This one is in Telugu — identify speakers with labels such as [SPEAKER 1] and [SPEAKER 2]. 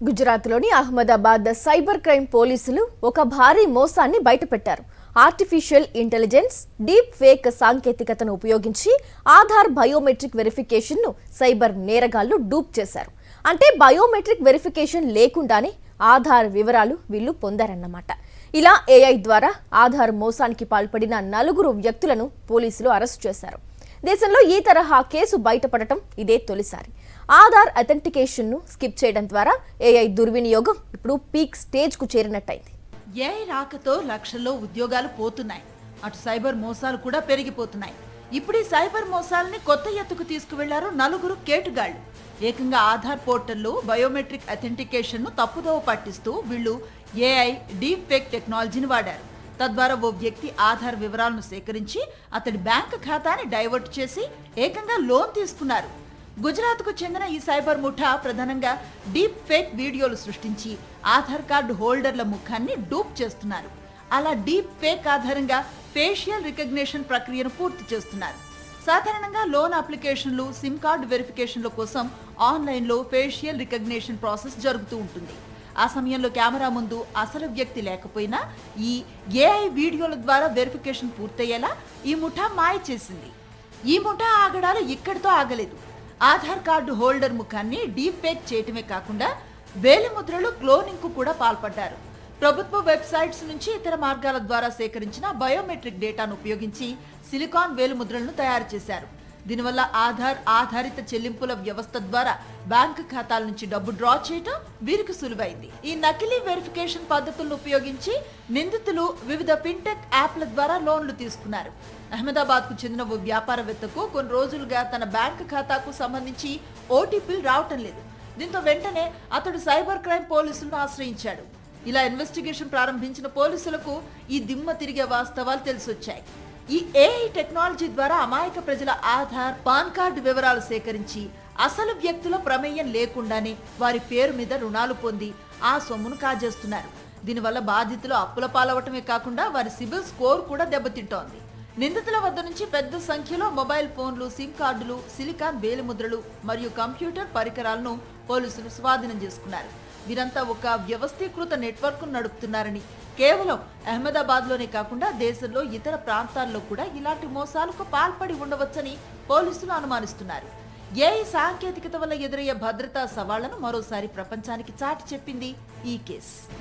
[SPEAKER 1] గుజరాత్లోని అహ్మదాబాద్ సైబర్ క్రైమ్ పోలీసులు ఒక భారీ మోసాన్ని బయటపెట్టారు. ఆర్టిఫిషియల్ ఇంటెలిజెన్స్, డీప్ ఫేక్ సాంకేతికతను ఉపయోగించి ఆధార్ బయోమెట్రిక్ వెరిఫికేషన్ను సైబర్ నేరగాళ్లు డూప్ చేశారు. అంటే బయోమెట్రిక్ వెరిఫికేషన్ లేకుండానే ఆధార్ వివరాలు వీళ్ళు పొందారన్నమాట. ఇలా ఏఐ ద్వారా ఆధార్ మోసానికి పాల్పడిన 4 వ్యక్తులను పోలీసులు అరెస్టు చేశారు. దేశంలో ఈ తరహా కేసు బయటపడటం ఇదే తొలిసారి. ఆధార్ అథెంటికేషన్ ను స్కిప్ చేయడం ద్వారా ఏఐ దుర్వినియోగం ఇప్పుడు పీక్ స్టేజ్ కు చేరినట్టయింది.
[SPEAKER 2] ఏఐ రాకతో లక్షల్లో ఉద్యోగాలు పోతున్నాయి. అటు సైబర్ మోసాలు కూడా పెరిగిపోతున్నాయి. ఇప్పుడు ఈ సైబర్ మోసాలని కొత్త ఎత్తుకు తీసుకువెళ్లారు 4 కేటుగాళ్లు. ఏకంగా ఆధార్ పోర్టల్లో బయోమెట్రిక్ అథెంటికేషన్ ను తప్పుదోవ పట్టిస్తూ వీళ్ళు ఏఐ డీప్ ఫేక్ టెక్నాలజీని వాడారు. తద్వారా ఓ వ్యక్తి ఆధార్ వివరాలను సేకరించి అతడి బ్యాంక్ ఖాతాని డైవర్ట్ చేసి ఏకంగా లోన్ తీసుకున్నారు. గుజరాత్కు చెందిన ఈ సైబర్ ముఠా ప్రధానంగా డీప్ ఫేక్ వీడియోలు సృష్టించి ఆధార్ కార్డు హోల్డర్ల ముఖాన్ని డూప్ చేస్తున్నారు. అలా డీప్ ఫేక్ ఆధారంగా ఫేషియల్ రికగ్నిషన్ ప్రక్రియను పూర్తి చేస్తున్నారు. సాధారణంగా లోన్ అప్లికేషన్లు, సిమ్ కార్డు వెరిఫికేషన్ల కోసం ఆన్లైన్లో ఫేషియల్ రికగ్నిషన్ ప్రాసెస్ జరుగుతూ ఉంటుంది. ఆ సమయంలో కెమెరా ముందు అసలు వ్యక్తి లేకపోయినా ఈ ఏఐ వీడియోల ద్వారా వెరిఫికేషన్ పూర్తయ్యేలా ఈ ముఠా మాయ చేసింది. ఈ ముఠా ఆగడాలు ఇక్కడితో ఆగలేదు. ఆధార్ కార్డు హోల్డర్ ముఖాన్ని డీప్ ఫేక్ చేయటమే కాకుండా వేలిముద్రలు క్లోనింగ్ కు కూడా పాల్పడ్డారు. ప్రభుత్వ వెబ్సైట్స్ నుంచి ఇతర మార్గాల ద్వారా సేకరించిన బయోమెట్రిక్ డేటాను ఉపయోగించి సిలికాన్ వేలిముద్రలను తయారు చేశారు. దీనివల్ల ఆధార్ ఆధారిత చెల్లింపుల వ్యవస్థ ద్వారా బ్యాంకు ఖాతాల నుంచి డబ్బు డ్రా చేయటం వీరికి సులువైంది. ఈ నకిలీ వెరిఫికేషన్ పద్ధతులను ఉపయోగించి నిందితులు వివిధ ఫిన్టెక్ యాప్ల ద్వారా లోన్లు తీసుకున్నారు. అహ్మదాబాద్ కు చెందిన ఓ వ్యాపారవేత్తకు కొన్ని రోజులుగా తన బ్యాంకు ఖాతాకు సంబంధించి ఓటీపీలు రావటం లేదు. దీంతో వెంటనే అతడు సైబర్ క్రైమ్ పోలీసులను ఆశ్రయించాడు. ఇలా ఇన్వెస్టిగేషన్ ప్రారంభించిన పోలీసులకు ఈ దిమ్మ తిరిగే వాస్తవాలు తెలిసొచ్చాయి. ఈ ఏఐ టెక్నాలజీ ద్వారా అమాయక ప్రజల ఆధార్, పాన్ కార్డు వివరాలు సేకరించి అసలు వ్యక్తుల ప్రమేయం లేకుండానే వారి పేరు మీద రుణాలు పొంది ఆ సొమ్మును కాజేస్తున్నారు. దీనివల్ల బాధితులు అప్పుల పాలవటమే కాకుండా వారి సిబిల్ స్కోర్ కూడా దెబ్బతింటోంది. నిందితుల వద్ద నుంచి పెద్ద సంఖ్యలో మొబైల్ ఫోన్లు, సిమ్ కార్డులు, సిలికాన్ వేలిముద్రలు మరియు కంప్యూటర్ పరికరాలను పోలీసులు స్వాధీనం చేసుకున్నారు. వీరంతా ఒక వ్యవస్థీకృత నెట్వర్క్ నడుపుతున్నారని, కేవలం అహ్మదాబాద్ లోనే కాకుండా దేశంలో ఇతర ప్రాంతాల్లో కూడా ఇలాంటి మోసాలకు పాల్పడి ఉండవచ్చని పోలీసులు అనుమానిస్తున్నారు. ఏఐ సాంకేతికత వల్ల ఎదురయ్యే భద్రతా సవాళ్లను మరోసారి ప్రపంచానికి చాటి చెప్పింది ఈ కేసు.